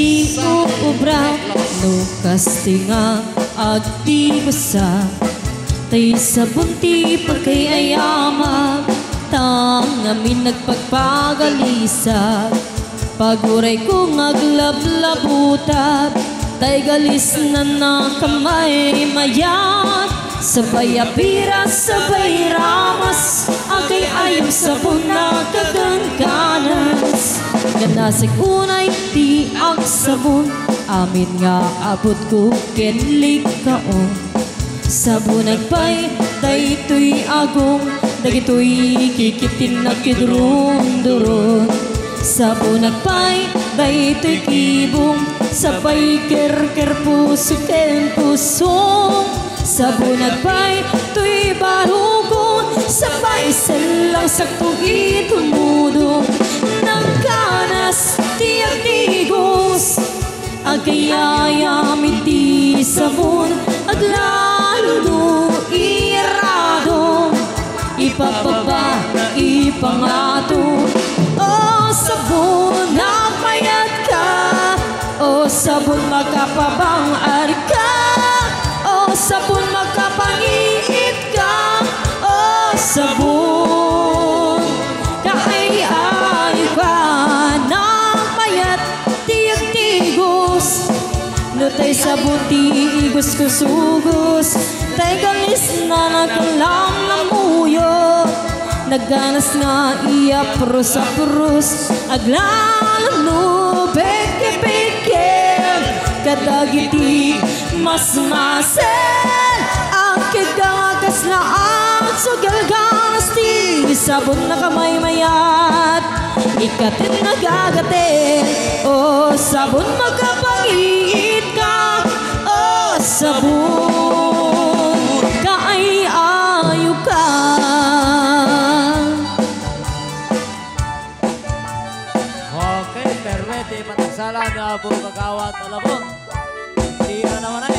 di uubra no kastinga agdi basa tay sabon ti pagkayayama tang amin nagpagpagalisag paguray ko ngaglablabutat tay galis na kamay mayat sabay apira sabay ramas agay ayam sabon na kagangkanas ganasig unay ti ang sabon amin nga abot ko kenlik kaon sabon nagpay daytoy agong dagitoy kikitin na kidurun-durun sabon nagpay daytoy kibong sabay ker puso ken pusong sabon nagpay to'y barugon sabay selang saktong itumudong ng kanas tiyak tigos agayayamin ti sabon aglalo iradong ipapaba ipangato o sabon napayat ka o sabon magkapabang arka o sabon magkapangiit ka o sabon kaay-ay ka napayat tiyak tigos no tay sabon tigos kusugos tay galis na nagkalam na muyo nagganas nga iya pros aglalam no peke kadagiti mas masen ang kagagas na ang sugalganas ti sabon na kamay mayat ikatin nagagatin o sabon magkapangiit ka o sabon kaay-ayo ka. Okay, perwete patagsala na po kagawat alabot. Hindi na naman